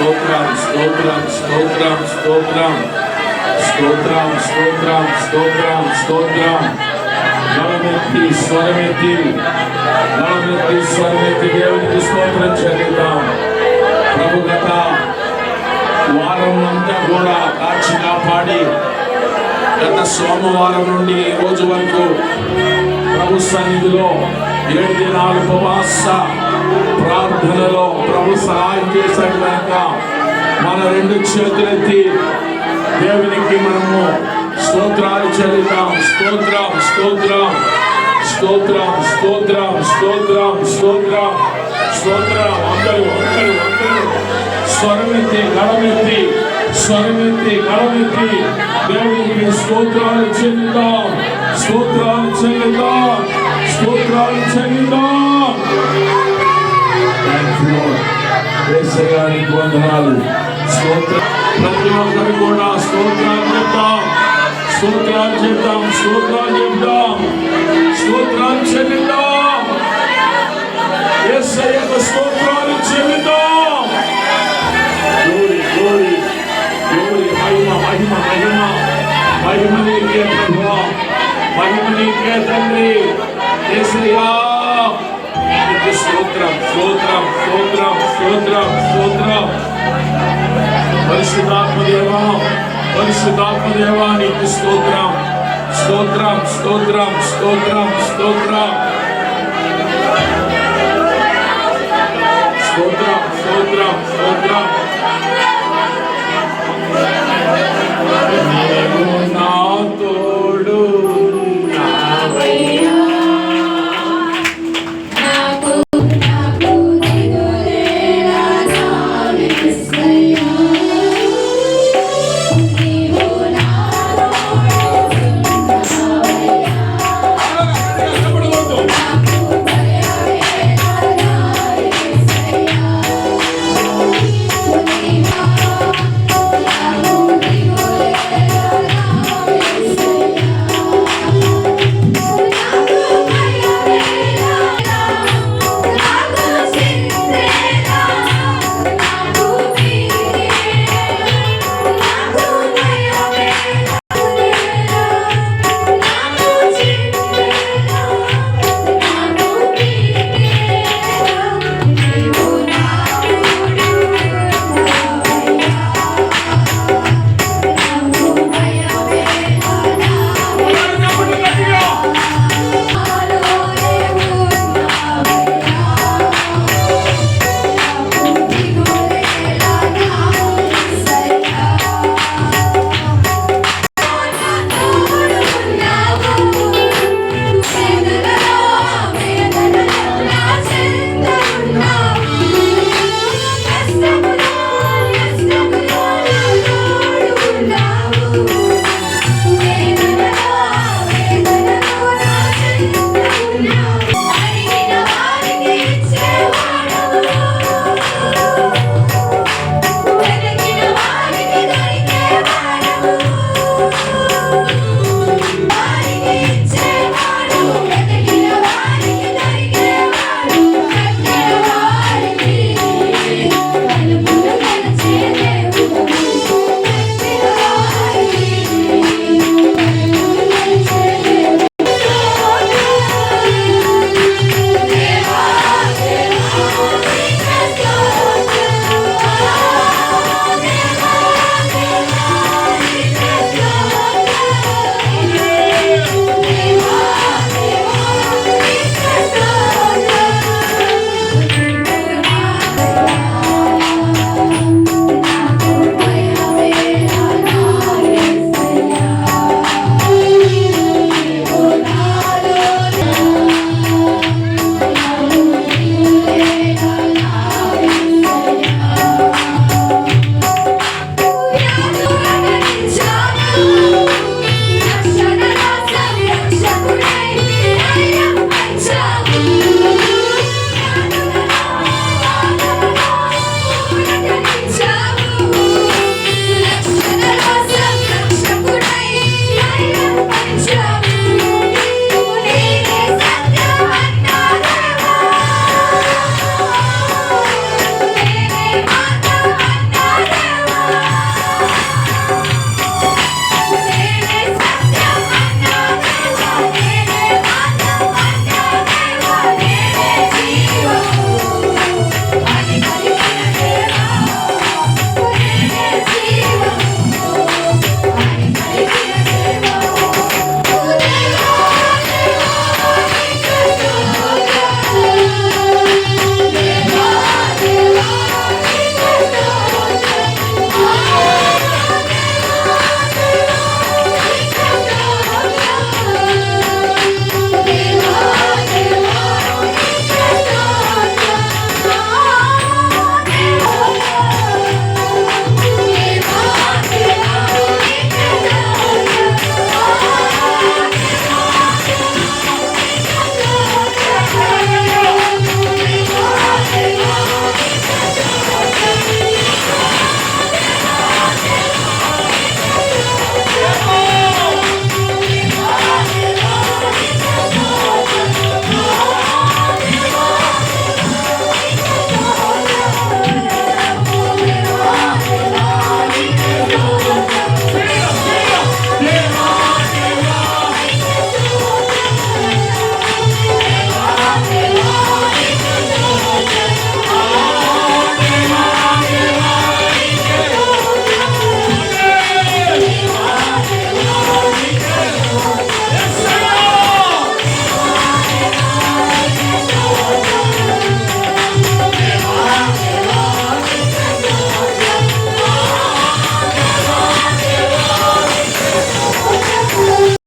స్తోత్రం స్తోత్రం స్తోత్రం స్తోత్రం స్తోత్రం స్తోత్రం స్తోత్రం స్తోత్రం. గళమెత్తి స్వరమెత్తి దేవునికి స్తోత్రం చెల్లిద్దాం. ప్రభు గత వారం అంతా కూడా కాచి కాపాడి గత సోమవారం నుండి ఈ రోజు వరకు ప్రభు సన్నిధిలో 7 దినాలు ఉపవాస ప్రార్థనలో ప్రభు సహాయం చేశాడు కనుక మన 2 చేతులెత్తి దేవునికి మనము స్తోత్రాలు చెల్లిద్దాం. స్తోత్రం స్తోత్రం స్తోత్రం స్తోత్రం స్తోత్రం స్తోత్రం స్తోత్రం. అందరూ స్వరమెత్తి గళమెత్తి దేవునికి స్తోత్రాలు చెల్లిద్దాం. స్తోత్రాలు చెల్లిద్దాం. స్తోత్రాలు చెల్లిద్దాం. యేసయ్యానికి వందనాలు. స్తోత్రం. ప్రతి ఒక్కరు కూడా స్తోత్రాలు చెప్తాం. స్తోత్రాలు చెప్తాం. స్తోత్రాలు చెప్తాం. స్తోత్రాలు చెల్లిద్దాం. యేసయ్యకు స్తోత్రాలు చెల్లిద్దాం. Glory glory glory. మహిమ మహిమ మహిమ మహిమ నీకే ప్రభువా, మహిమ నీకే తండ్రి. యేసయ్యా నీకు స్తోత్రం స్తోత్రం స్తోత్రం స్తోత్రం స్తోత్రం. పరిశుద్ధాత్మ దేవా నీకు స్తోత్రం స్తోత్రం స్తోత్రం స్తోత్రం స్తోత్రం స్తోత్రం స్తోత్రం